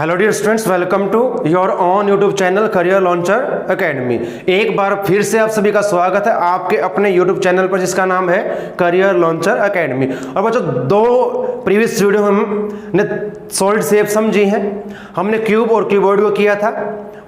Hello dear students, welcome to your own YouTube channel Career Launcher Academy. एक बार फिर से आप सभी का स्वागत है आपके अपने यूट्यूब चैनल पर जिसका नाम है करियर लॉन्चर एकेडमी। और बच्चों, दो प्रीवियस वीडियो हमने सॉलिड शेप समझी हैं। हमने क्यूब और क्यूबॉइड को किया था,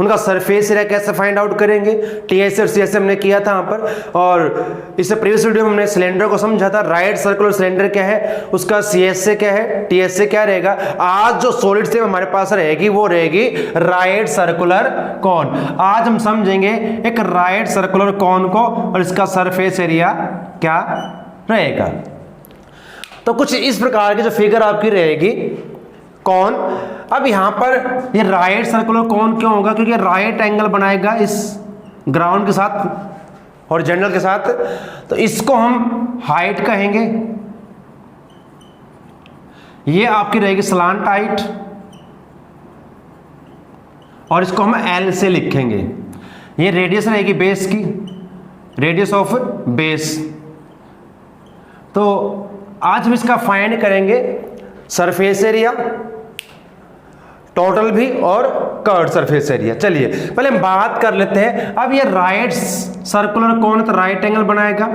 उनका सरफेस एरिया कैसे फाइंड आउट करेंगे, टीएस और सीएस हमने किया था यहाँ पर। और इससे प्रीवियस वीडियो में हमने सिलेंडर को समझा था, राइट सर्कुलर सिलेंडर क्या है, उसका सीएस से क्या है, टीएस से क्या रहेगा। आज जो सॉलिड शेप हमारे पास रहेगी वो रहेगी राइट सर्कुलर कॉन। आज हम समझेंगे एक राइट सर्कुलर कॉन को और इसका सरफेस एरिया क्या रहेगा। तो कुछ इस प्रकार की जो फिगर आपकी रहेगी कौन। अब यहां पर ये राइट सर्कुलर कौन क्यों होगा, क्योंकि राइट एंगल बनाएगा इस ग्राउंड के साथ हॉरिजॉन्टल के साथ। तो इसको हम हाइट कहेंगे, ये आपकी रहेगी स्लांट हाइट और इसको हम एल से लिखेंगे। ये रेडियस रहेगी बेस की, रेडियस ऑफ बेस। तो आज हम इसका फाइंड करेंगे सरफेस एरिया टोटल भी और कर्व सरफेस एरिया। चलिए पहले हम बात कर लेते हैं। अब ये राइट सर्कुलर कौन, तो राइट एंगल बनाएगा,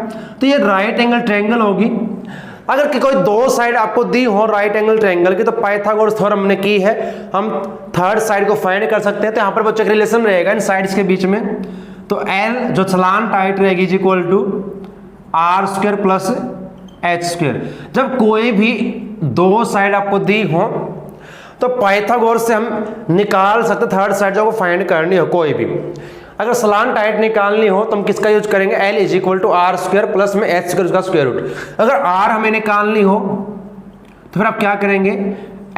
तो ये राइट एंगल ट्रायंगल होगी। अगर कि कोई दो साइड आपको दी हो राइट एंगल ट्रायंगल की, तो पाइथागोरस थ्योरम हमने की है, हम थर्ड साइड को फाइंड कर सकते हैं। तो यहां पर बच्चों का रिलेशन रहेगा इन साइड्स के बीच में। तो एल जो स्लांट हाइट रहेगी is equal to R square plus H square. जब कोई भी दो साइड आपको दी हो तो पाइथागोरस से हम निकाल सकते थर्ड साइड जो आपको फाइंड करनी हो कोई भी। अगर स्लांट हाइट निकालनी हो तो हम किसका यूज करेंगे, L is equal to R square plus में एच स्क्वायर उसका स्क्वायर रूट। अगर आर हमें निकालनी हो तो फिर आप क्या करेंगे,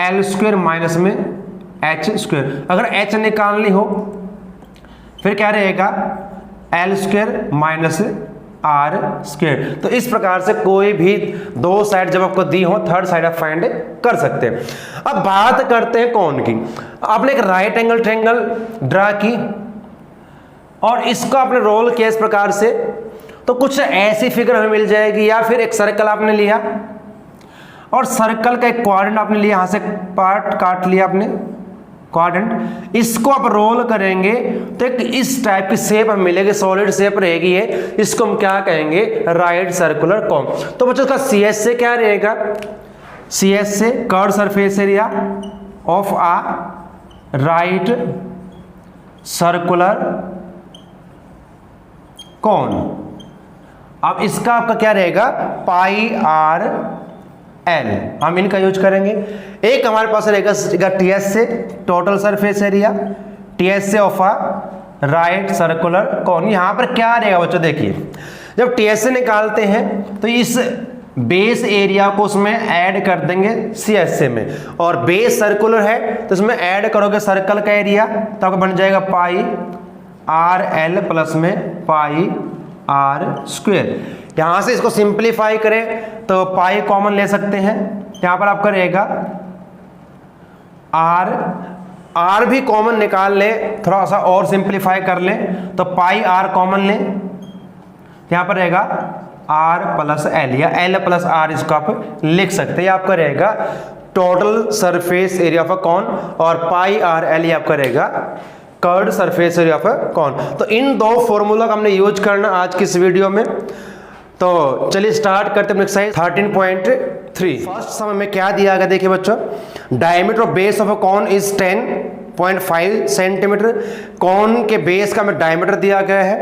एल स्क्वायर माइनस में एच स्क्वायर। अगर एच निकालनी हो फिर क्या रहेगा, L square minus R square. तो इस प्रकार से कोई भी दो साइड जब आपको दी हो थर्ड साइड आप फाइंड कर सकते हैं। अब बात करते हैं कौन की। आपने एक राइट एंगल ट्रायंगल ड्रा की और इसको आपने रोल किया इस प्रकार से, तो कुछ ऐसी फिगर हमें मिल जाएगी। या फिर एक सर्कल आपने लिया और सर्कल का एक क्वाड्रेंट आपने लिया, यहां से पार्ट काट लिया आपने क्वाड्रेंट, इसको आप रोल करेंगे तो एक इस टाइप की शेप हमें मिलेगी, सॉलिड शेप रहेगी ये। इसको हम क्या कहेंगे, राइट सर्कुलर कॉन। तो बच्चों का सीएस से क्या रहेगा, सीएस से curve surface area of a right circular cone. अब इसका आपका क्या रहेगा, पाई आर एल, हम इनका यूज करेंगे। एक हमारे पास रहेगा टीएस से टोटल सरफेस एरिया, टीएस से of a right circular cone. यहां पर क्या रहेगा बच्चों, देखिए जब टीएस से निकालते हैं तो इस बेस एरिया को उसमें ऐड कर देंगे सीएस से में, और बेस सर्कुलर है तो इसमें ऐड करोगे सर्कल का एरिया, तो आपका बन जाएगा पाई आर एल प्लस में पाई आर स्क्वायर। यहां से इसको सिंप्लीफाई करें तो पाई कॉमन ले सकते हैं, यहां पर आपका रहेगा आर भी कॉमन निकाल लें, थोड़ा सा और सिंप्लीफाई कर लें तो पाई आर कॉमन लें, यहां पर रहेगा आर प्लस एल या एल प्लस आर, इसको आप लिख सकते हैं। आपका रहेगा total surface area of a cone और पाई आर एल आपका रहेगा curved surface area of a cone. तो इन दो फॉर्मूला का हमने यूज करना आज की इस वीडियो में। तो चलिए स्टार्ट करते हैं एक्सरसाइज 13.3। फर्स्ट सम में क्या दिया गया, देखिए बच्चों, diameter of base of a cone is 10.5 centimetre. Cone के बेस का हमें डायमीटर दिया गया है।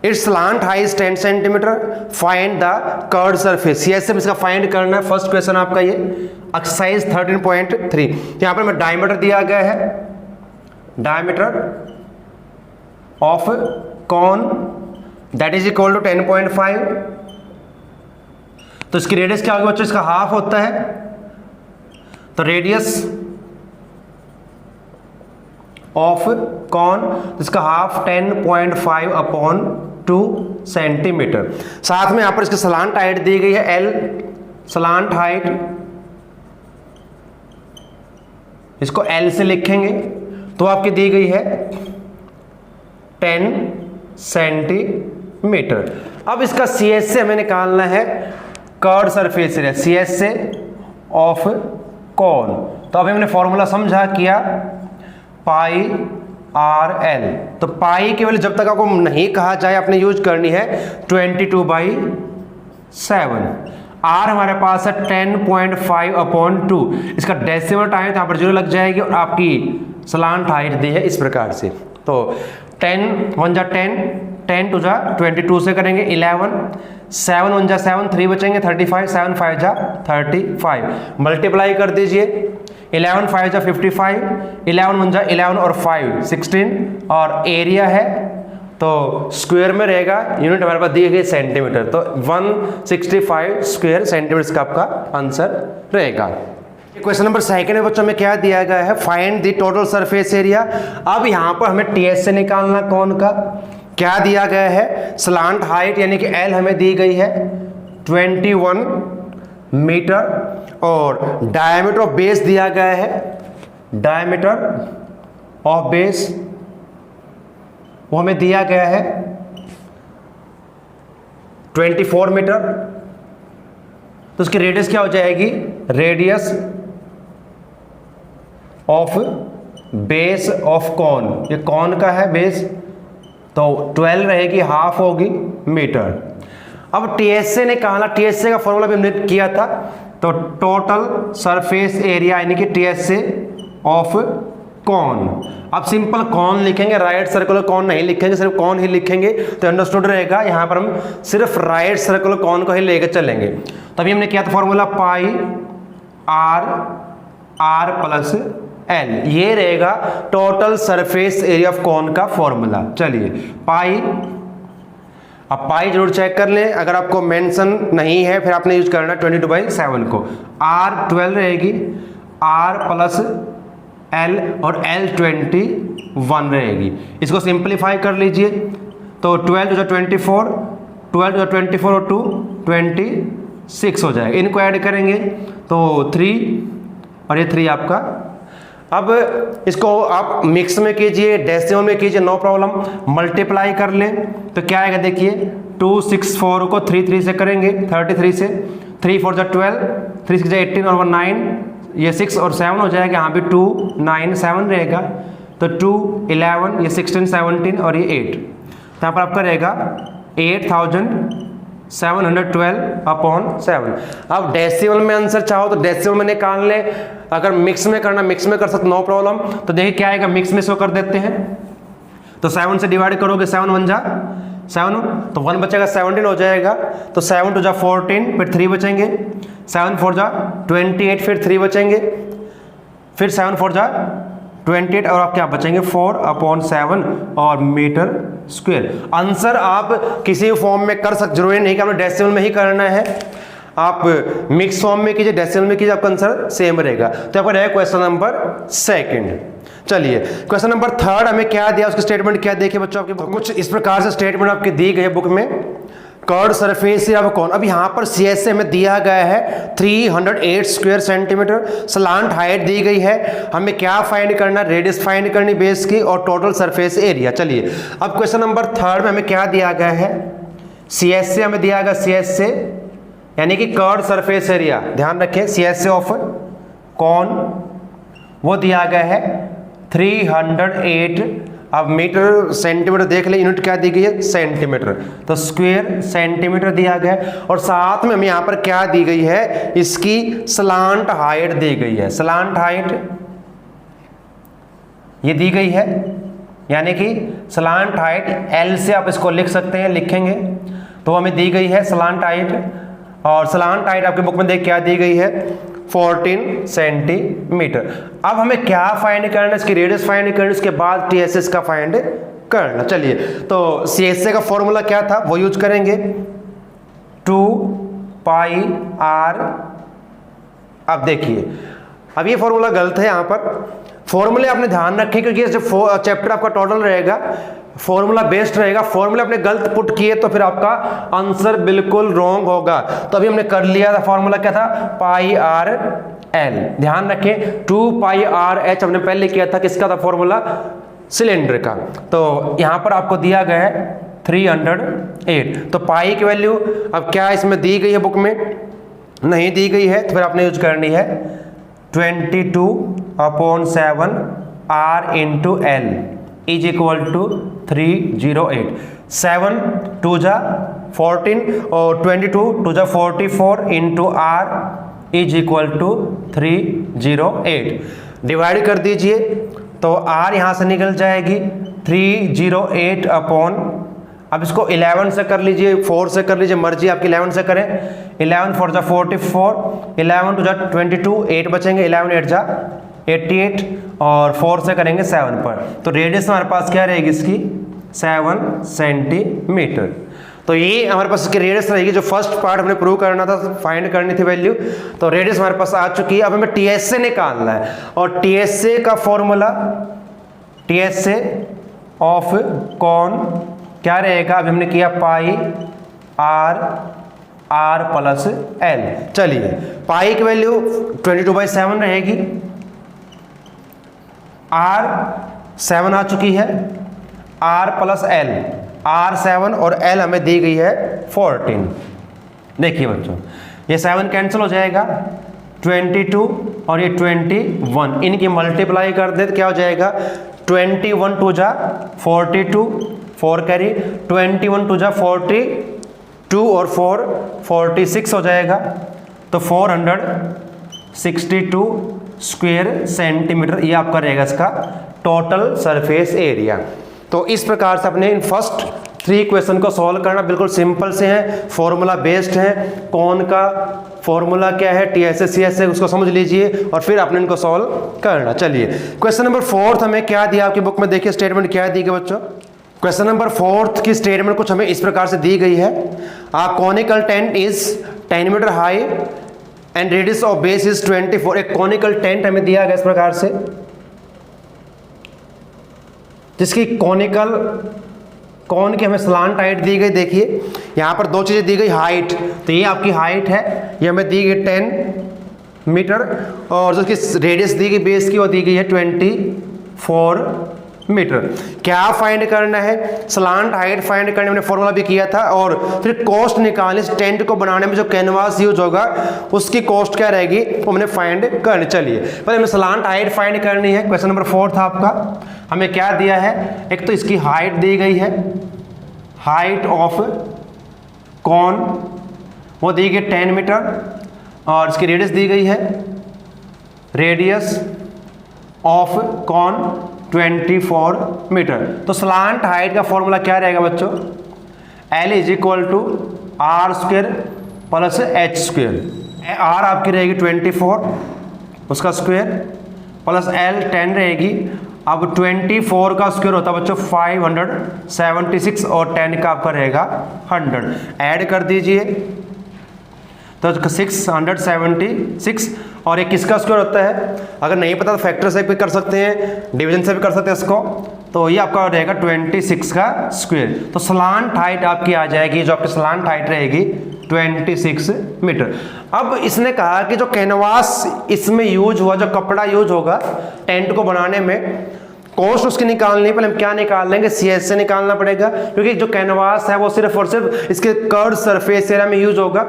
Its slant height is 10 centimetre, find the curved surface. CS से इसका फाइंड करना है। फर्स्ट क्वेश्चन आपका ये एक्सरसाइज 13.3। यहां पर हमें डायमीटर दिया गया है, diameter of cone that is equal to 10.5। तो इसकी रेडियस क्या होगी बच्चों, इसका हाफ होता है, तो रेडियस ऑफ कॉन इसका हाफ 10.5 अपॉन 2 सेंटीमीटर। साथ में यहां पर इसकी स्लांट हाइट दी गई है एल, स्लांट हाइट इसको एल से लिखेंगे तो आपकी दी गई है 10 सेंटीमीटर। अब इसका सीएस से हमें निकालना है कर्व्ड सरफेस एरिया, सीएस से ऑफ कॉन। तो अभी हमने फॉर्मूला समझा किया पाई आर एल। तो पाई की वैल्यू जब तक आपको नहीं कहा जाए आपने यूज करनी है 22/7। आर हमारे पास है 10.5/2। इसका डेसिमल टाइम यहाँ पर 0 लग जाएगी और आपकी सलांट हाइट दी है इस प्रकार से। तो 10 1 जा 10, 10 2 जा 22 से करेंगे 11, 7 1 जा 7, 3 बचेंगे 35, 7 5 जा 35, मल्टीप्लाई कर दीजिए 11 5 जा 55, 11 1 जा 11 और 5 16 और एरिया है तो स्क्वायर में रहेगा, यूनिट हमारे पास दी गई सेंटीमीटर, तो 165 स्क्वायर सेंटीमीटर का आपका आंसर रहेगा। क्वेश्चन नंबर सेकंड में बच्चों में क्या दिया गया है, find the total surface area. अब यहाँ पर हमें टीएस से निकालना कौन का, क्या दिया गया है, स्लांट हाइट यानी कि एल हमें दी गई है 21 मीटर और डायमीटर ऑफ बेस दिया गया है, डायमीटर ऑफ बेस वो हमें दिया गया है 24 मीटर। तो उसकी रेडियस क्या हो जाएगी, radius of base of cone, ये कॉन का है बेस, तो 12 रहेगी, हाफ होगी मीटर। अब टीएसए निकालना, टीएसए का फॉर्मूला भी हमने किया था, तो टोटल सरफेस एरिया यानी कि टीएसए ऑफ कॉन। अब सिंपल कॉन लिखेंगे, राइट सर्कुलर कॉन नहीं लिखेंगे, सिर्फ कॉन ही लिखेंगे तो अंडरस्टूड रहेगा। यहां पर हम सिर्फ राइट सर्कुलर कॉन को ही लेकर चलेंगे। तभी हमने किया था formula pi R plus L, ये रहेगा total surface area of cone का फॉर्मूला। चलिए पाई, अब पाई जरूर चेक कर लें, अगर आपको मेंशन नहीं है फिर आपने यूज करना 22/7 को। आर 12 रहेगी, आर प्लस एल और एल 21 रहेगी। इसको सिंप्लीफाई कर लीजिए तो 12 to 24, 12 to 24 और 2 26 हो जाएगा। इनको ऐड करेंगे तो 3 और ये 3 आपका। अब इसको आप मिक्स में कीजिए, डेसिमल में कीजिए, नो प्रॉब्लम। मल्टीप्लाई कर लें तो क्या आएगा देखिए, 264 को 3 3 से करेंगे, 33 से, 3 4 जा 12, 3 6 जा 18 और 9, ये 6 और 7 हो जाएगा, यहाँ पे 2 9 7 रहेगा, तो 2 11, ये 16 17 और ये 8, तो यहाँ पर आपका रहेगा 8712/7। अब डेसिमल में आंसर चाहो तो डेसिमल में निकाल लें, अगर मिक्स में करना मिक्स में कर सकते, नो प्रॉब्लम। तो देखिए क्या आएगा, मिक्स में शो कर देते हैं, तो 7 से डिवाइड करोगे, 7 1 जा 7, तो 1 बचेगा 17 हो जाएगा, तो 7 2 जा 14, फिर 3 बचेंगे, 7 4 जा 28, फिर 3 बचेंगे, फिर 7 4 जा 28 और आप क्या बचेंगे 4/7 और मीटर स्क्वायर। आंसर आप किसी फॉर्म में कर सकते, जरूरी नहीं कि आपने डेसिमल में ही करना है, आप मिक्स फॉर्म में कीजिए, डेसिमल में कीजिए, आपका आंसर सेम रहेगा। तो यहाँ पर है क्वेश्चन नंबर सेकंड। चलिए क्वेश्चन नंबर थर्ड हमें क्या दिया, उसकी स्टेटमेंट क्या देखिए बच्चों आपकी बुक में। कुछ इस प्रकार से स्टेटमेंट आपकी दी गई है बुक में, curved surface area of cone. अब यहाँ पर सीएसए में दिया गया है 308 स्क्वायर सेंटीमीटर, स्लांट हाइट दी गई है, हमें क्या फाइंड करना, रेडियस फाइंड करनी बेस की और टोटल सरफेस एरिया। चलिए अब क्वेश्चन नंबर थर्ड में हमें क्या दिया गया है, सीएसए हमें दिया गया, सीएसए यानी कि कर्व्ड सरफेस एरिया, ध्यान रखें सीएसए ऑफ कॉन वो दिया गया है 308। अब मीटर सेंटीमीटर देख ले, यूनिट क्या दी गई है, सेंटीमीटर, तो स्क्वायर सेंटीमीटर दिया गया है। और साथ में हमें यहाँ पर क्या दी गई है, इसकी स्लांट हाइट दी गई है, स्लांट हाइट ये दी गई है, यानी कि स्लांट हाइट एल से आप इसको लिख सकते हैं, लिखेंगे तो हमें दी गई है स्लांट हाइट, और स्लांट हाइट आपके बुक में देख क्या दी गई है 14 सेंटीमीटर। अब हमें क्या फाइंड करना, इसकी रेडियस फाइंड करना, इसके बाद टीएसएस का फाइंड करना। चलिए तो सीएसए का फॉर्मूला क्या था वो यूज करेंगे, 2πr। अब देखिए अब ये फॉर्मूला गलत है, यहाँ पर फॉर्मूले आपने ध्यान रखें क्योंकि जब चैप्टर आपका टोटल रहेगा फॉर्मूला बेस्ड रहेगा, फॉर्मूला आपने गलत पुट किए तो फिर आपका आंसर बिल्कुल रॉन्ग होगा। तो अभी हमने कर लिया था, फॉर्मूला क्या था, पाई आर एल, ध्यान रखें 2πrh हमने पहले किया था, किसका था फॉर्मूला, सिलेंडर का। तो यहां पर आपको दिया गया है 308, तो पाई की वैल्यू अब क्या इसमें दी गई है, बुक में नहीं दी गई है, तो फिर आपने यूज करनी है 22/7 R into L is equal to 308। 7 2 जा 14 और 22 2 जा 44 into R is equal to 308। Divide कर दीजिए तो R यहाँ से निकल जाएगी 308 अपॉन, अब इसको 11 से कर लीजिए, 4 से कर लीजिए, मर्जी आपकी 11 से करें। 11 4 जा 44, 11 2 जा 22, 8 बचेंगे, 11 8 जा 88 और 4 से करेंगे 7 पर, तो रेडियस हमारे पास क्या रहेगी इसकी 7 सेंटीमीटर। तो ये हमारे पास इसकी रेडियस रहेगी। जो फर्स्ट पार्ट हमने प्रूव करना था, फाइंड करनी थी वैल्यू, तो रेडियस हमारे पास आ चुकी है। अब हमें टीएसए निकालना है और टीएसए का फॉर्मूला, टीएसए ऑफ कॉन क्या रहेगा, अभी हमने किया पाई आर प्लस एल। चलिए पाई की वैल्यू 22/7 रहेगी, आर 7 आ चुकी है, आर प्लस एल, आर 7 और एल हमें दी गई है 14। देखिए बच्चों ये 7 कैंसिल हो जाएगा, 22 और ये 21 इनकी मल्टीप्लाई कर दे तो क्या हो जाएगा 21 2 जा 42, 4 कैरी, 21 2 जा 42 और 4 46 हो जाएगा, तो 462 स्क्वायर सेंटीमीटर ये आपका रहेगा इसका टोटल सरफेस एरिया। तो इस प्रकार से अपने इन फर्स्ट 3 क्वेश्चन को सॉल्व करना बिल्कुल सिंपल से है, फॉर्मूला बेस्ड है। कौन का फॉर्मूला क्या है, टीएसए सीएसए, उसको समझ लीजिए और फिर आपने इनको सॉल्व करना। चलिए क्वेश्चन नंबर 4 हमें क्या दिया आपकी बुक में, देखिए स्टेटमेंट क्या दी गई बच्चों। क्वेश्चन नंबर 4 की स्टेटमेंट कुछ हमें इस प्रकार से दी गई है, a conical tent is 10 metre high and radius of base is 24। एक कॉनिकल टेंट हमें दिया गया इस प्रकार से, जिसकी कॉन की हमें स्लांट हाइट दी गई। देखिए यहां पर 2 चीजें दी गई, हाइट, तो ये आपकी हाइट है, ये हमें दी गई 10 मीटर और जो इसकी रेडियस दी गई बेस की वो दी गई है 24 मीटर। क्या फाइंड करना है, स्लांट हाइट फाइंड करने में फॉर्मूला भी किया था और फिर कॉस्ट निकालनी, इस टेंट को बनाने में जो कैनवास यूज होगा उसकी कॉस्ट क्या रहेगी वो हमने फाइंड करनी। चलिए पहले हमें स्लांट हाइट फाइंड करनी है। क्वेश्चन नंबर 4 था आपका, हमें क्या दिया है, एक तो इसकी हाइट दी गई है, हाइट ऑफ कॉन वो दी गई 10 मीटर और इसकी रेडियस दी गई है, रेडियस ऑफ कॉन 24 मीटर। तो स्लांट हाइट का फॉर्मूला क्या रहेगा बच्चों, L is equal to R square plus H square. R आपकी रहेगी 24 उसका स्क्वेयर प्लस L 10 रहेगी। अब 24 का स्क्वायर होता है बच्चों 576 और 10 का आपका रहेगा 100। ऐड कर दीजिए तो 676 और ये किसका स्क्वायर होता है, अगर नहीं पता तो फैक्टर से भी कर सकते हैं, डिवीजन से भी कर सकते हैं इसको, तो ये आपका रहेगा 26 का स्क्वायर। तो स्लांट हाइट आपकी आ जाएगी, जो आपकी स्लांट हाइट रहेगी 26 मीटर। अब इसने कहा कि जो कैनवास इसमें यूज हुआ, जो कपड़ा यूज होगा टेंट को बनाने में, कॉस्ट उसकी निकालनी है। पहले हम क्या निकाल लेंगे, सीएस से निकालना पड़ेगा, क्योंकि जो कैनवास है वो सिर्फ और सिर्फ इसके कर्व सरफेस एरिया में यूज होगा,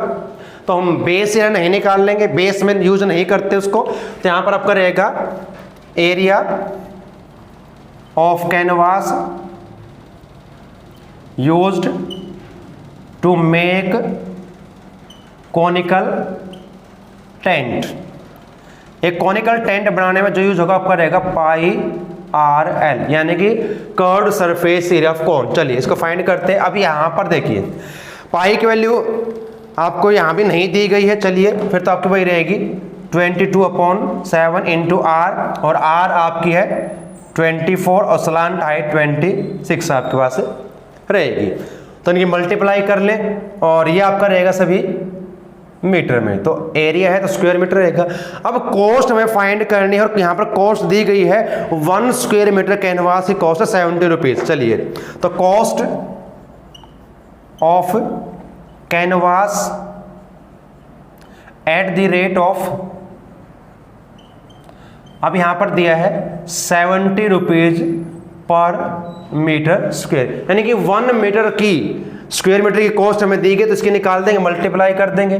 तो हम बेस एरिया नहीं निकाल लेंगे, बेस में यूज नहीं करते उसको। तो यहां पर आपका रहेगा area of canvas used to make conical tent. एक कॉनिकल टेंट बनाने में जो यूज होगा आपका रहेगा पाई आर एल, यानी कि curved surface area of cone. चलिए इसको फाइंड करते हैं। अब यहां पर देखिए पाई की वैल्यू आपको यहां भी नहीं दी गई है, चलिए फिर तो आपकी वही रहेगी 22/7 इंटू आर, और आर आपकी है 24 और स्लांट हाइट 26 आपके पास रहेगी। तो इनकी मल्टीप्लाई कर ले और ये आपका रहेगा सभी मीटर में, तो एरिया है तो स्क्वायर मीटर रहेगा। अब कॉस्ट हमें फाइंड करनी है और यहाँ पर कॉस्ट दी गई है 1 स्क्वायर मीटर कैनवास की कॉस्ट है 70 रुपीज। चलिए तो cost of canvas eight the rate of, अब यहां पर दिया है 70 रुपीज पर मीटर स्क्वायर, यानी कि 1 मीटर की स्क्वायर मीटर की कॉस्ट हमें दी गई, तो इसकी निकाल देंगे, मल्टीप्लाई कर देंगे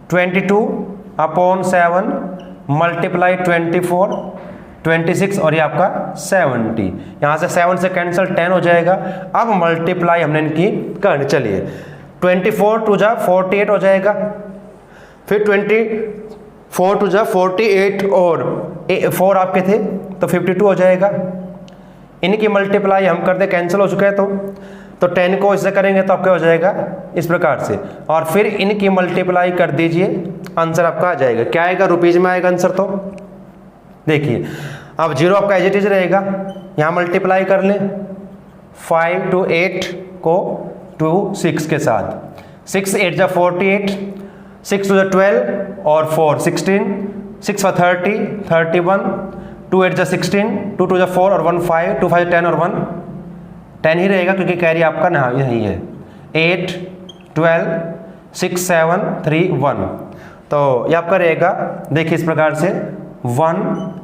22/7 मल्टीप्लाई 24, 26 और ये आपका 70, यहाँ से 7 से कैंसिल 10 हो जाएगा। अब मल्टीप्लाई हमने इनकी करनी, चलिए 24 टू जा 48 हो जाएगा, फिर 24 टू जा 48 और 4 आपके थे तो 52 हो जाएगा। इनकी मल्टीप्लाई हम करते कैंसिल हो चुका है तो 10 को इससे करेंगे तो आपका हो जाएगा इस प्रकार से, और फिर इनकी मल्टीप्लाई कर दीजिए, आंसर आपका आ जाएगा। क्या आएगा, रुपीज में आएगा आंसर। तो देखिए अब 0 आपका एज इट इज रहेगा, यहाँ मल्टीप्लाई कर लें 5 टू 8 को 2 6 के साथ, 6 8 जा 48, 6 टू जा 12 और 4 16, 6 for 30 31, 2 8 जा 16, 2 2 जा 4 और 1 5, 2 5 10 और 1 10 ही रहेगा क्योंकि कैरी आपका ना यही है। 8 12 6 7 3 1, तो ये आपका रहेगा, देखिए इस प्रकार से 1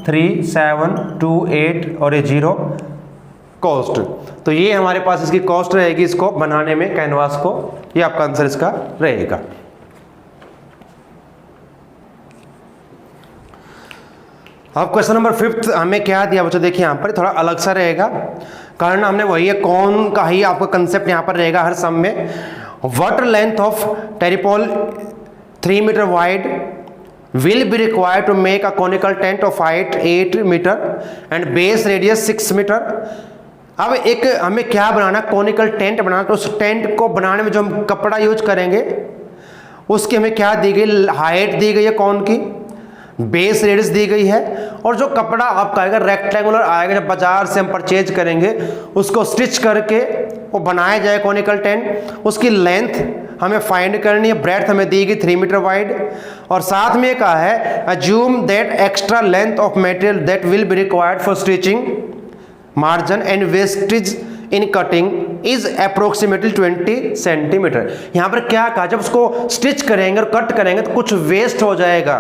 3 7 2 8 और ये 0 कॉस्ट। तो ये हमारे पास इसकी कॉस्ट रहेगी इसको बनाने में, कैनवास को। ये आपका आंसर इसका रहेगा। अब क्वेश्चन नंबर 5 हमें क्या दिया बच्चों, देखिए यहाँ पर थोड़ा अलग सा रहेगा, कारण हमने वही है कौन का ही आपका कंसेप्ट यहाँ पर रहेगा हर सम में। Water length of tarpaulin 3 metre wide will be required to make a conical tent of height 8 metre and base radius 6 metre. अब एक हमें क्या बनाना, कॉनिकल टेंट बनाना, तो उस टेंट को बनाने में जो हम कपड़ा यूज करेंगे उसकी हमें क्या दी गई, हाइट दी गई है कौन की, बेस रेडियस दी गई है, और जो कपड़ा आपका आएगा रेक्टेंगुलर आएगा, जब बाजार से हम परचेज करेंगे उसको स्टिच करके वो बनाया जाए कॉनिकल टेंट। उसकी लेंथ हमें फाइंड करनी है, ब्रेड्थ हमें दी गई 3 मीटर वाइड, और साथ में कहा है assume that extra length of material that will be required for stitching margin and wastage in cutting is approximately 20 centimetre. यहाँ पर क्या कहा, जब उसको स्टिच करेंगे और कट करेंगे तो कुछ वेस्ट हो जाएगा,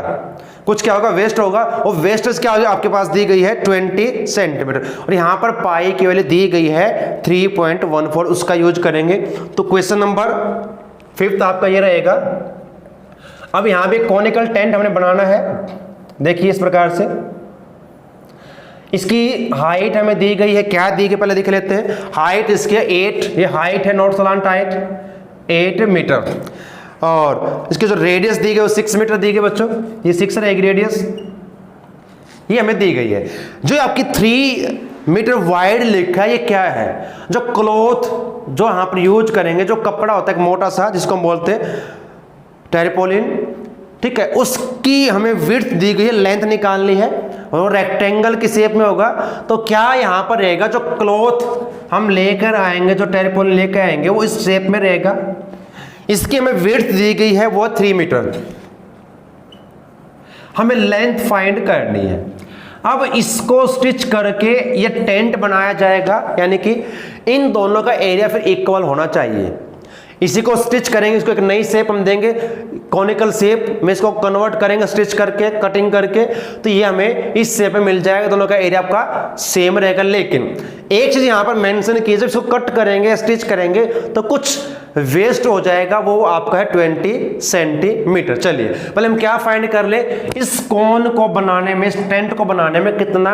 कुछ क्या होगा, वेस्ट होगा, और वेस्टेज क्या होगी आपके पास दी गई है 20 सेंटीमीटर, और यहाँ पर पाई की वैल्यू दी गई है 3.14, उसका यूज करेंगे। तो क्वेश्चन नंबर 5 आपका ये रहेगा। अब यहाँ पे कॉनिकल टेंट हमने बनाना है, देखिए इस प्रकार से, इसकी हाइट हमें दी गई है, क्या दी गई पहले देख लेते हैं। हाइट इसकी 8, ये हाइट है नॉट सलांट हाइट 8 मीटर, और इसकी जो रेडियस दी गई वो 6 मीटर दी गई बच्चों, ये 6 रहेगी रेडियस, ये हमें दी गई है। जो आपकी 3 मीटर वाइड लिखा है ये क्या है, जो क्लॉथ जो यहाँ पर यूज करेंगे, जो कपड़ा होता है मोटा सा जिसको हम बोलते हैं टेरिपोलिन, ठीक है, उसकी हमें विड्थ दी गई है, लेंथ निकालनी है, और रेक्टेंगल की शेप में होगा। तो क्या यहाँ पर रहेगा, जो क्लॉथ हम लेकर आएंगे, जो टेरिपोलिन लेकर आएंगे वो इस शेप में रहेगा। इसकी हमें विड्थ दी गई है वो 3 मीटर, हमें लेंथ फाइंड करनी है। अब इसको स्टिच करके ये टेंट बनाया जाएगा, यानी कि इन दोनों का एरिया फिर इक्वल होना चाहिए। इसी को स्टिच करेंगे, इसको एक नई शेप हम देंगे कॉनिकल शेप में, इसको कन्वर्ट करेंगे स्टिच करके, कटिंग करके, तो ये हमें इस शेप में मिल जाएगा, दोनों का एरिया आपका सेम रहेगा। लेकिन एक चीज यहां पर मेंशन कीजिए, इसको कट करेंगे स्टिच करेंगे तो कुछ वेस्ट हो जाएगा, वो आपका है 20 सेंटीमीटर। चलिए पहले हम क्या फाइंड कर ले, इस कोन को बनाने में, इस टेंट को बनाने में कितना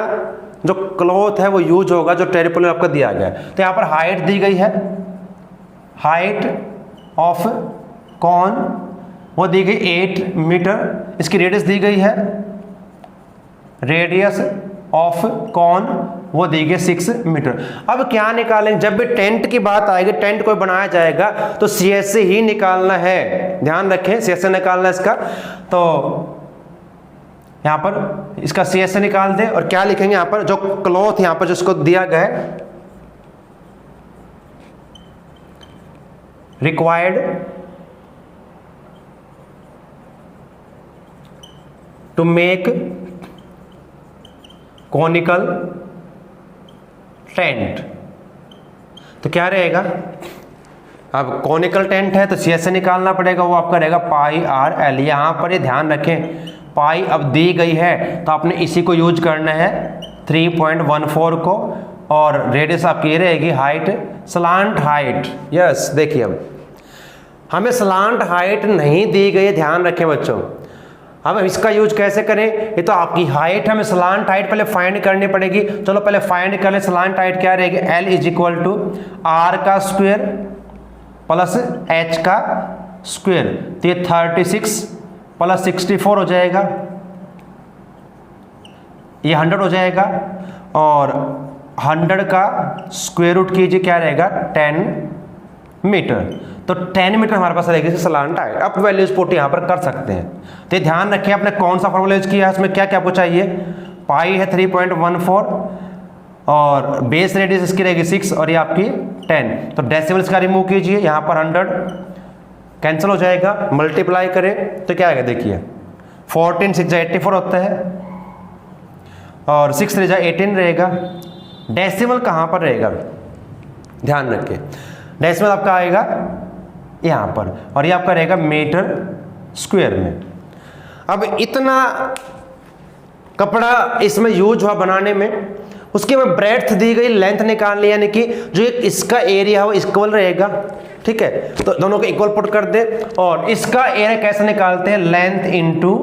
जो क्लॉथ है वो यूज होगा, जो टेरिपोलिन आपका दिया गया है। तो यहाँ पर हाइट दी गई है, हाइट ऑफ कॉन वो दी गई 8 मीटर, इसकी रेडियस दी गई है, रेडियस ऑफ कॉन वो दी गई 6 मीटर। अब क्या निकालेंगे, जब भी टेंट की बात आएगी, टेंट को बनाया जाएगा तो CSA ही निकालना है, ध्यान रखें CSA निकालना है इसका। तो यहां पर इसका CSA निकाल दें, और क्या लिखेंगे यहां पर, जो क्लॉथ यहां पर जिसको दिया गया है, required to make conical tent. तो क्या रहेगा, अब कॉनिकल टेंट है तो CSA निकालना पड़ेगा, वो आपका रहेगा पाई RL। यहां पर ये ध्यान रखें, पाई अब दी गई है तो आपने इसी को यूज करना है 3.14 को, और रेडियस आपकी ये रहेगी हाइट, स्लांट हाइट। यस देखिए अब हमें स्लांट हाइट नहीं दी गई है, ध्यान रखें बच्चों, अब इसका यूज कैसे करें, ये तो आपकी हाइट हमें स्लांट हाइट पहले फाइंड करनी पड़ेगी। चलो पहले फाइंड कर ले, स्लांट हाइट क्या रहेगी, L is equal to R का स्क्वायर प्लस h का स्क्वायर। तो ये 36 प्लस 64 हो जाएगा, ये 100 हो जाएगा, और 100 का स्क्वायर रूट कीजिए क्या रहेगा 10 मीटर। तो 10 मीटर हमारे पास रहेगी स्लांट हाइट। अब वैल्यूज पुट यहाँ पर कर सकते हैं। तो ध्यान रखिए आपने कौन सा फॉर्मूला यूज किया है, इसमें क्या क्या आपको चाहिए, पाई है 3.14 और बेस रेडियस इसकी रहेगी 6 और ये आपकी 10। तो डेसिमल्स का रिमूव कीजिए, यहाँ पर 100 कैंसिल हो जाएगा, मल्टीप्लाई करें तो क्या आएगा देखिए 14 6 84 होता है और 6 3 18 रहेगा। डेसिमल कहाँ पर रहेगा, ध्यान रखिए डेसिमल आपका आएगा यहाँ पर और ये आपका रहेगा मीटर स्क्वायर में। अब इतना कपड़ा इसमें यूज हुआ बनाने में, उसके में ब्रेड्थ दी गई, लेंथ निकालनी, यानी कि जो इसका एरिया है वो इक्वल रहेगा, ठीक है। तो दोनों को इक्वल पुट कर दे और इसका एरिया कैसे निकालते हैं, लेंथ इनटू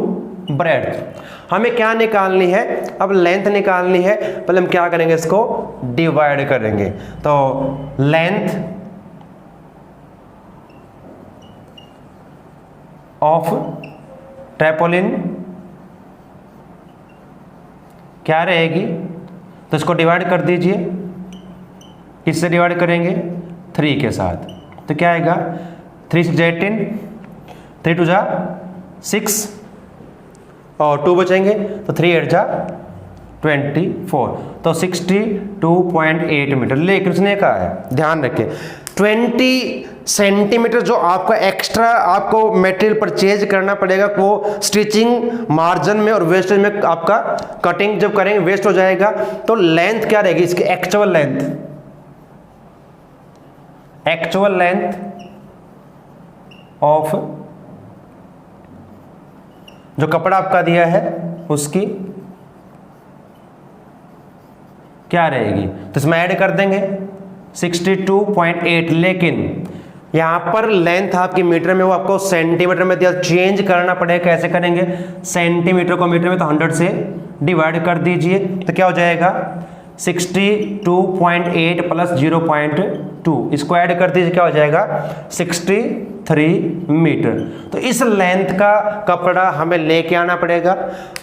ब्रेड्थ। हमें क्या निकालनी है, अब लेंथ निकालनी है, पहले हम क्या करेंगे इसको डिवाइड करेंगे। तो लेंथ ऑफ ट्रैपोलिन क्या रहेगी, तो इसको डिवाइड कर दीजिए, किससे डिवाइड करेंगे 3 के साथ। तो क्या आएगा 3 6 18, 3 2 6 और 2 बचेंगे तो 3 8 24, तो 62.8 मीटर। लेकिन उसने कहा है ध्यान रखें 20 सेंटीमीटर जो आपका एक्स्ट्रा आपको मटेरियल परचेज करना पड़ेगा, वो स्टिचिंग मार्जिन में और वेस्टेज में आपका कटिंग जब करेंगे वेस्ट हो जाएगा। तो लेंथ क्या रहेगी इसकी, एक्चुअल लेंथ ऑफ जो कपड़ा आपका दिया है उसकी क्या रहेगी, तो इसमें ऐड कर देंगे 62.8। लेकिन यहां पर लेंथ आपकी मीटर में, वो आपको सेंटीमीटर में दिया, चेंज करना पड़ेगा। कैसे करेंगे, सेंटीमीटर को मीटर में तो 100 से डिवाइड कर दीजिए, तो क्या हो जाएगा 62.8 प्लस 0.2, इसको ऐड कर दीजिए क्या हो जाएगा 63 मीटर। तो इस लेंथ का कपड़ा हमें लेके आना पड़ेगा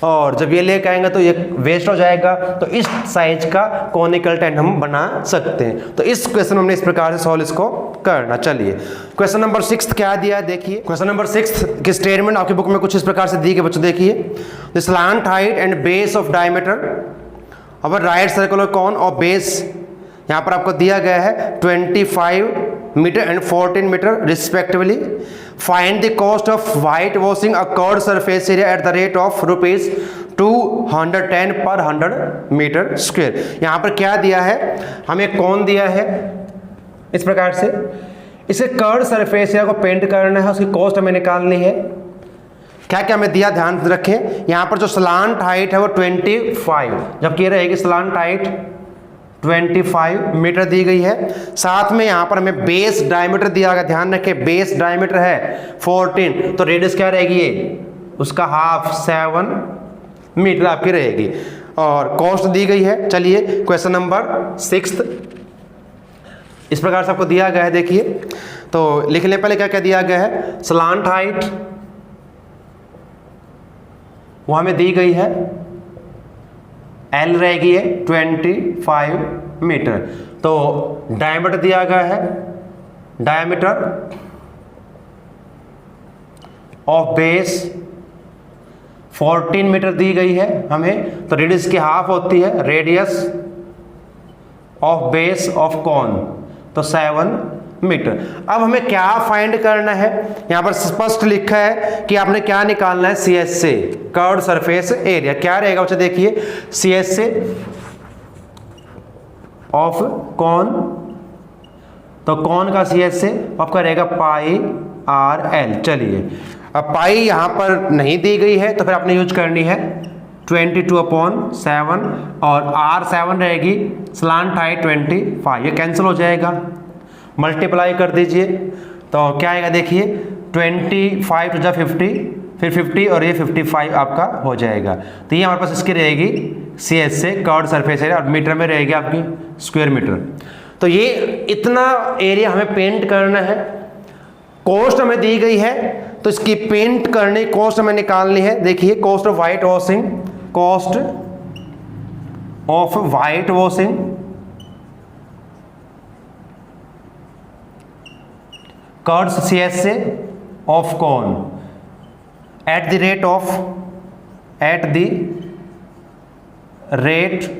और जब ये लेके आएंगे तो ये वेस्ट हो जाएगा। तो इस साइज का कॉनिकल टेंट हम बना सकते हैं। तो इस क्वेश्चन में हमने इस प्रकार से सॉल्व इसको करना। चलिए क्वेश्चन नंबर 6 क्या दिया है देखिए। क्वेश्चन नंबर 6 की स्टेटमेंट आपकी बुक में कुछ इस प्रकार से दी गई बच्चों, देखिए the slant height and base of diameter अब राइट सर्कुलर कॉन और बेस यहाँ पर आपको दिया गया है 25 metre and 14 metre respectively. Find the cost of white washing a curved surface area at the rate of ₹210 per 100 metre square. यहाँ पर क्या दिया है, हमें कौन दिया है इस प्रकार से, इसे कर्व्ड सरफेस एरिया को पेंट करना है, उसकी कॉस्ट हमें निकालनी है। क्या क्या हमें दिया ध्यान रखें, यहाँ पर जो स्लांट हाइट है वो 25, जबकि ये रहेगी स्लांट हाइट 25 मीटर दी गई है। साथ में यहाँ पर हमें बेस डायमीटर दिया गया, ध्यान रखें बेस डायमीटर है 14, तो रेडियस क्या रहेगी ये उसका हाफ 7 मीटर आपकी रहेगी और कॉस्ट दी गई है। चलिए क्वेश्चन नंबर 6 इस प्रकार से आपको दिया गया है, देखिए तो लिख ले पहले क्या क्या दिया गया है। स्लांट हाइट वो हमें दी गई है, L रहेगी है 25 मीटर। तो डायमीटर दिया गया है, डायमीटर ऑफ बेस 14 मीटर दी गई है हमें, तो रेडियस की हाफ होती है radius of base of cone, तो 7 मीटर। अब हमें क्या फाइंड करना है, यहां पर स्पष्ट लिखा है कि आपने क्या निकालना है, CS से कर्व्ड सरफेस एरिया क्या रहेगा बच्चे, देखिए CS से ऑफ कॉन, तो कॉन का CS से आपका रहेगा πRL। चलिए अब पाई यहां पर नहीं दी गई है तो फिर आपने यूज करनी है 22/7 और R7 रहेगी स्लांट हाइट 25, ये कैंसिल हो जाएगा, मल्टीप्लाई कर दीजिए तो क्या आएगा देखिए 25 × 50 फिर 50 और ये 55 आपका हो जाएगा। तो ये हमारे पास इसकी रहेगी CS से कर्व्ड सरफेस एरिया, और मीटर में रहेगी आपकी स्क्वायर मीटर। तो ये इतना एरिया हमें पेंट करना है, कॉस्ट हमें दी गई है, तो इसकी पेंट करने की कॉस्ट हमें निकालनी है। देखिए cost of white washing, cost of white washing curved CS से of cone at the rate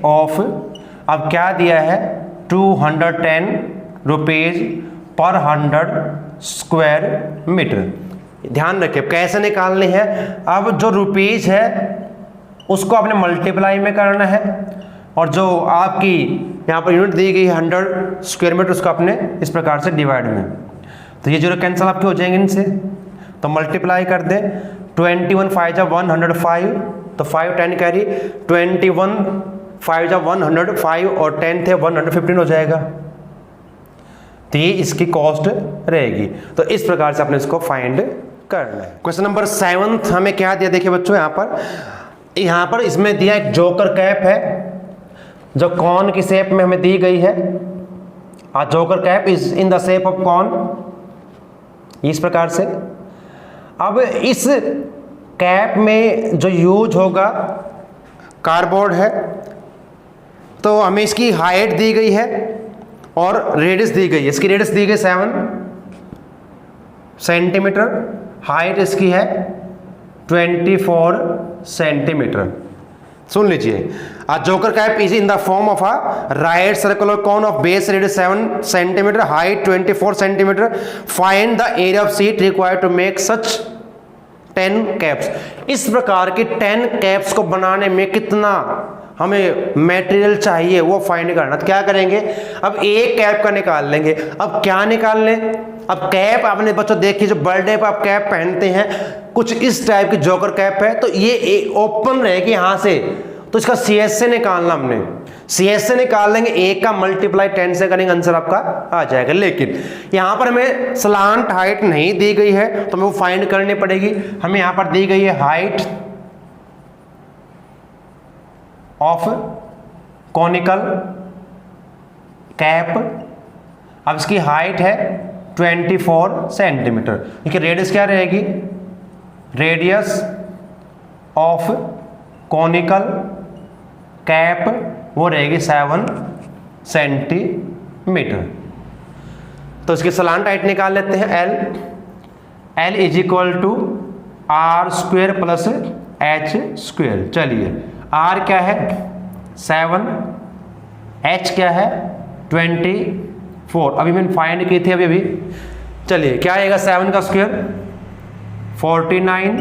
of अब क्या दिया है 210 रुपीज पर 100 स्क्वायर मीटर। ध्यान रखिए कैसे निकालनी है। अब जो रुपीज है उसको आपने मल्टीप्लाई में करना है, और जो आपकी यहाँ पर यूनिट दी गई है 100 स्क्वायर मीटर, उसको आपने इस प्रकार से डिवाइड में। तो ये जो कैंसिल आपके हो जाएंगे इनसे, तो मल्टीप्लाई कर दें। 21 5 जा 105, तो 5 10 कैरी, 21 5 जा 105 और 10 थे 115 हो जाएगा। तो ये इसकी कॉस्ट रहेगी। तो इस प्रकार से आपने इसको फाइंड करना है। क्वेश्चन नंबर 7 हमें क्या दिया, देखिए बच्चों यहाँ पर इसमें दिया एक जोकर कैप है जो कॉन की शेप में हमें दी गई है। Joker cap is in the shape of cone, इस प्रकार से। अब इस कैप में जो यूज होगा कार्डबोर्ड है, तो हमें इसकी हाइट दी गई है और रेडियस दी गई है। इसकी रेडियस दी गई 7 सेंटीमीटर, हाइट इसकी है 24 सेंटीमीटर। सुन लीजिए, joker cap is in the form of a right circular cone of base radius 7 centimetre, height 24 centimetre. Find the area of sheet required to make such 10 caps. इस प्रकार की 10 caps को बनाने में कितना हमें मटेरियल चाहिए वो फाइंड करना। तो क्या करेंगे, अब एक कैप का निकाल लेंगे। अब क्या निकाल लें, अब कैप आपने बच्चों देखिए जो बर्थडे पर आप कैप पहनते हैं कुछ इस टाइप की जोकर कैप है, तो ये ओपन रहेगी यहाँ से, तो इसका CS से निकालना हमने। CS से निकाल लेंगे, एक का मल्टीप्लाई 10 से करेंगे, आंसर आपका आ जाएगा। लेकिन यहाँ पर हमें स्लांट हाइट नहीं दी गई है, तो हमें वो फाइंड करनी पड़ेगी। हमें यहाँ पर दी गई है हाइट ऑफ कॉनिकल कैप। अब इसकी हाइट है 24 सेंटीमीटर। देखिए रेडियस क्या रहेगी, रेडियस ऑफ कॉनिकल कैप वो रहेगी 7 सेंटीमीटर। तो इसकी सलांट हाइट निकाल लेते हैं। L is equal to R square plus H square. चलिए R क्या है 7, H क्या है 24, अभी मैंने फाइंड की थी अभी। चलिए क्या आएगा 7 का स्क्वायर 49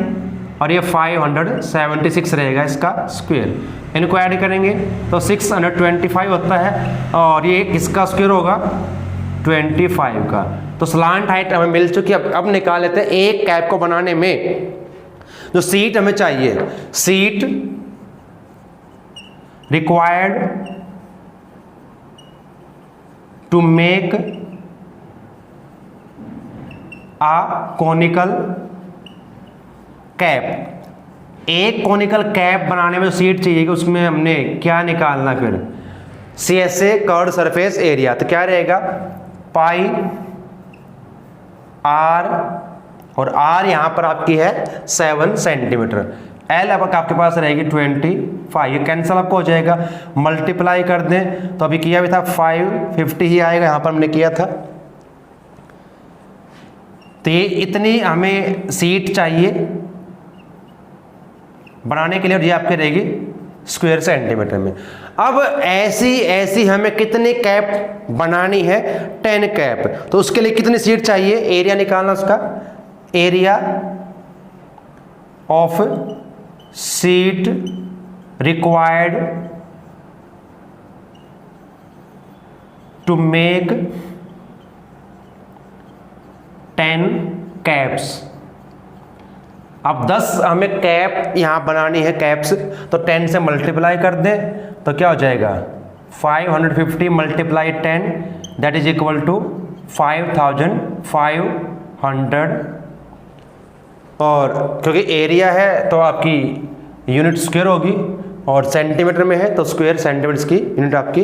और ये 576 रहेगा इसका स्क्वायर। इनको ऐड करेंगे तो 625 होता है, और ये किसका स्क्वायर होगा 25 का। तो स्लांट हाइट हमें मिल चुकी है। अब निकाल लेते हैं एक कैप को बनाने में जो सीट हमें चाहिए। Sheet required to make a conical cap. एक कॉनिकल कैप बनाने में सीट चाहिए कि उसमें हमने क्या निकालना, फिर CS से कर्व्ड सरफेस एरिया। तो क्या रहेगा पाई R, और R यहाँ पर आपकी है 7 सेंटीमीटर। L अब आपके पास रहेगी 25, ये कैंसिल आपको हो जाएगा। मल्टीप्लाई कर दें तो अभी किया भी था 550 ही आएगा, यहाँ पर हमने किया था। तो ये इतनी हमें सीट चाहिए बनाने के लिए, और ये आपके रहेगी स्क्वायर सेंटीमीटर में। अब ऐसी हमें कितनी कैप बनानी है 10 कैप, तो उसके लिए कितनी सीट चाहिए, एरिया निकालना उसका। Area of sheet required to make 10 caps. अब 10 हमें कैप यहाँ बनानी है कैप्स, तो 10 से मल्टीप्लाई कर दें तो क्या हो जाएगा 550 multiply 10 that is equal to 5500 और क्योंकि एरिया है तो आपकी यूनिट स्क्वायर होगी, और सेंटीमीटर में है तो स्क्वायर सेंटीमीटर की यूनिट आपकी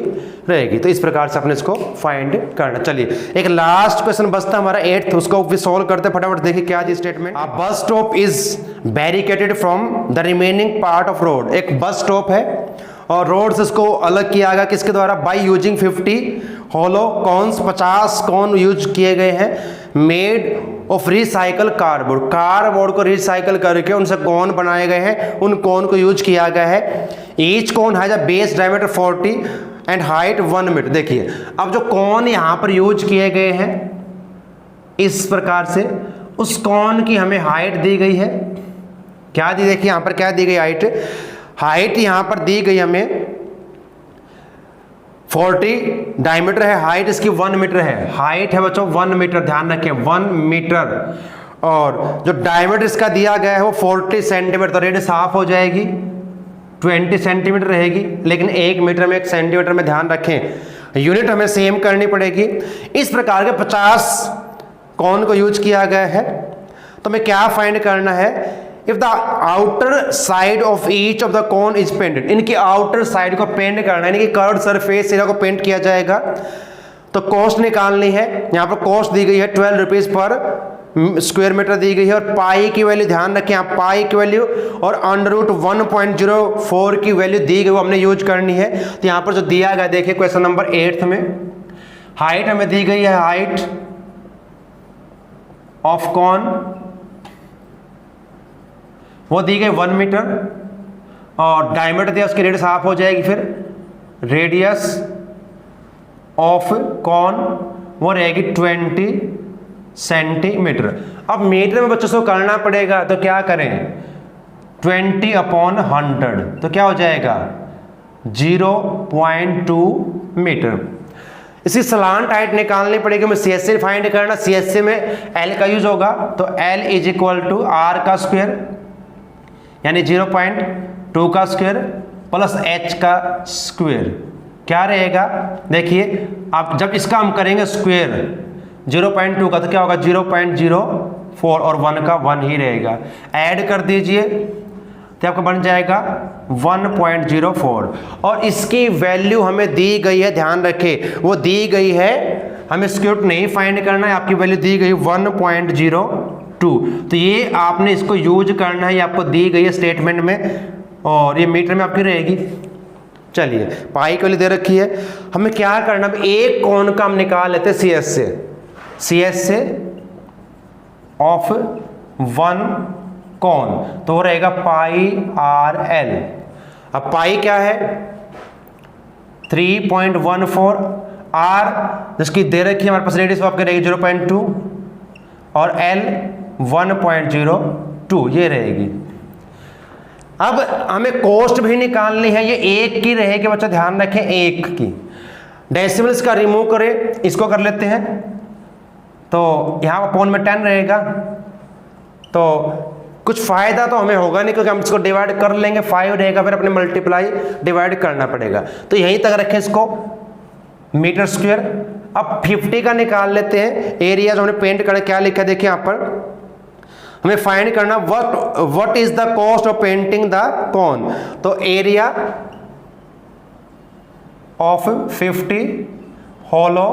रहेगी। तो इस प्रकार से अपने इसको फाइंड करना। चलिए एक लास्ट क्वेश्चन बचता हमारा 8th, उसको भी सॉल्व करते फटाफट। देखिए क्या थी statement. A bus stop is barricaded from the remaining part of road. एक बस स्टॉप है और रोड से इसको अलग किया गया किसके द्वारा? By using 50 hollow cones, 50 cone use किए गए हैं, made of recycle cardboard. Cardboard को रिसाइकल करके उनसे कॉन बनाए गए हैं, उन कॉन को यूज किया गया है। Each cone has a base diameter 40 and height 1 metre. देखिए अब जो कॉन यहाँ पर यूज किए गए हैं इस प्रकार से, उस कॉन की हमें हाइट दी गई है। क्या दी? देखिए यहाँ पर क्या दी गई हाइट। हाइट यहाँ पर दी गई हमें 40 डायमीटर है, हाइट इसकी 1 मीटर है। हाइट है बच्चों 1 मीटर, ध्यान रखें 1 मीटर। और जो डायमीटर इसका दिया गया है वो 40 सेंटीमीटर, तो रेडियस हाफ हो जाएगी, 20 सेंटीमीटर रहेगी। लेकिन 1 मीटर में 1 सेंटीमीटर में ध्यान रखें यूनिट हमें सेम करनी पड़ेगी। इस प्रकार के 50 कॉन को यूज किया गया है। तो हमें क्या फाइंड करना है? If the outer side of each of the cone is painted, इनकी आउटर साइड को पेंट करना है, यानी कि कर्व्ड सरफेस एरिया को पेंट किया जाएगा। तो कॉस्ट निकालनी है। यहाँ पर कॉस्ट दी गई है 12 रुपीज पर स्क्वायर मीटर दी गई है, और पाई की वैल्यू ध्यान रखें आप, पाई की वैल्यू और √1.04 की वैल्यू दी गई वो हमने यूज करनी है। तो यहाँ पर जो दिया गया देखिए क्वेश्चन नंबर 8 में, हाइट हमें दी गई है, हाइट ऑफ कॉन वो दी गई 1 मीटर, और डायमीटर दिया उसकी रेडियस हाफ हो जाएगी। फिर रेडियस ऑफ कॉन वो रहेगी 20 सेंटीमीटर। अब मीटर में बच्चों को करना पड़ेगा, तो क्या करें? 20/100, तो क्या हो जाएगा? 0.2 मीटर। इसकी सलांट हाइट निकालनी पड़ेगी, हमें CSA फाइंड करना। CSA में L का यूज होगा, तो L = R का स्क्वायर, यानी 0.2 का स्क्वायर प्लस h का स्क्वायर। क्या रहेगा? देखिए अब जब इसका हम करेंगे स्क्वायर 0.2 का, तो क्या होगा? 0.04, और 1 का 1 ही रहेगा। ऐड कर दीजिए तो आपका बन जाएगा 1.04, और इसकी वैल्यू हमें दी गई है, ध्यान रखें वो दी गई है, हमें स्क्वायर रूट नहीं फाइंड करना है। आपकी वैल्यू दी गई 1.02, तो ये आपने इसको यूज करना है, ये आपको दी गई है स्टेटमेंट में, और ये मीटर में आपकी रहेगी। चलिए पाई की वैल्यू दे रखी है, हमें क्या करना है? एक कॉन का हम निकाल लेते हैं CSA ऑफ 1 कॉन, तो वो रहेगा πRL। अब पाई क्या है? 3.14, R जिसकी दे रखी है हमारे पास रेडियस आपके रहेगी 0.2, और L 1.02 ये रहेगी। अब हमें कॉस्ट भी निकालनी है, ये 1 की रहेगी बच्चा, ध्यान रखें 1 की। डेसिमल्स का रिमूव करें, इसको कर लेते हैं, तो यहाँ अपॉन में 10 रहेगा। तो कुछ फायदा तो हमें होगा नहीं, क्योंकि हम इसको डिवाइड कर लेंगे, 5 रहेगा, फिर अपने मल्टीप्लाई डिवाइड करना पड़ेगा। तो यहीं तक रखें इसको, मीटर स्क्वायर। अब 50 का निकाल लेते हैं। एरिया जो हमने पेंट करना, क्या लिखा है देखिए यहाँ पर, हमें फाइंड करना what is the cost of painting the cone. तो एरिया ऑफ 50 होलो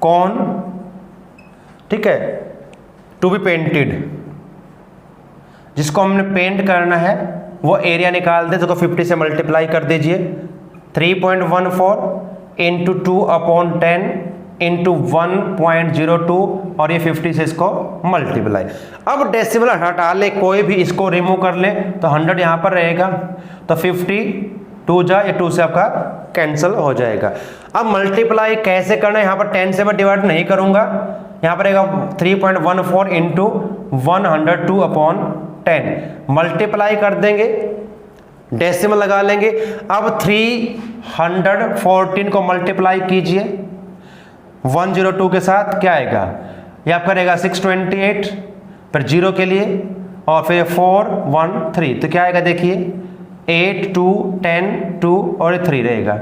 कॉन, ठीक है, टू बी पेंटेड, जिसको हमने पेंट करना है वो एरिया निकाल दे, तो 50 से मल्टीप्लाई कर दीजिए। 3.14 इंटू 2/10 इंटू 1.02, और ये 50 से इसको मल्टीप्लाई। अब डेसिमल हटा ले, कोई भी इसको रिमूव कर ले, तो 100 यहाँ पर रहेगा, तो 50 2 जा, ये 2 से आपका कैंसिल हो जाएगा। अब मल्टीप्लाई कैसे करना है? यहाँ पर 10 से मैं डिवाइड नहीं करूँगा, यहाँ पर रहेगा 3.14 इंटू 102/10, मल्टीप्लाई कर देंगे, डेसिमल लगा लेंगे। अब 314 को मल्टीप्लाई कीजिए 102 के साथ, क्या आएगा? ये आपका रहेगा 628, फिर 0 के लिए, और फिर 413, तो क्या आएगा देखिए 8 2 10 2 और 3 रहेगा।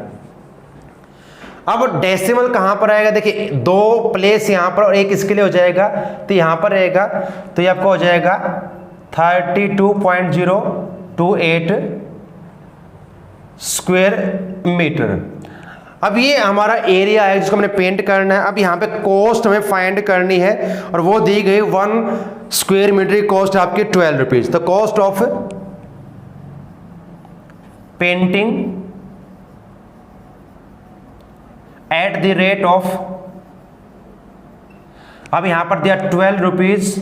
अब डेसिमल कहाँ पर आएगा, देखिए 2 प्लेस यहाँ पर और 1 इसके लिए हो जाएगा, तो यहाँ पर रहेगा, तो ये आपका हो जाएगा 32.028 स्क्वायर मीटर। अब ये हमारा एरिया है जिसको हमने पेंट करना है। अब यहाँ पे कॉस्ट हमें फाइंड करनी है और वो दी गई 1 स्क्वायर मीटर की कॉस्ट आपकी 12 रुपीज। तो cost of painting eight the rate of, अब यहां पर दिया 12 रुपीज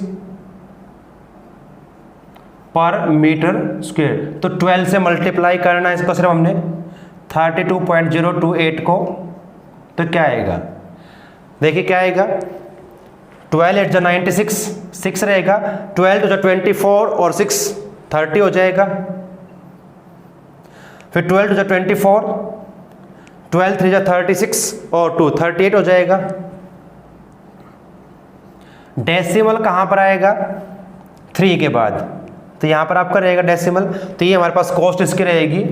पर मीटर स्क्वायर, तो 12 से मल्टीप्लाई करना है इसको सिर्फ हमने 32.028 को, तो क्या आएगा, देखिए क्या आएगा, 12 8 96, 6 रहेगा, 12 तो 24 और 6 30 हो जाएगा, फिर 12 तो 24, 12 3 36 और 2 38 हो जाएगा। डेसिमल कहां पर आएगा, 3 के बाद, तो यहां पर आपका रहेगा डेसिमल, तो ये हमारे पास कॉस्ट इसकी रहेगी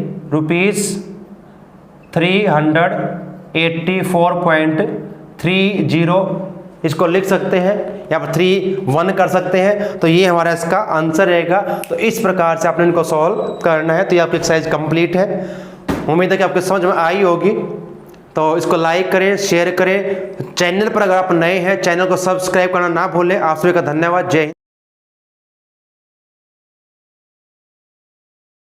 ₹384.30, इसको लिख सकते हैं या पर 31 कर सकते हैं, तो ये हमारा इसका आंसर रहेगा। तो इस प्रकार से आपने इनको सॉल्व करना है। तो ये आपकी एक्सरसाइज कंप्लीट है। उम्मीद है कि आपको समझ में आई होगी। तो इसको लाइक करें, शेयर करें, चैनल पर अगर आप नए हैं चैनल को सब्सक्राइब करना ना भूलें। आप सभी का धन्यवाद। जय हिंद।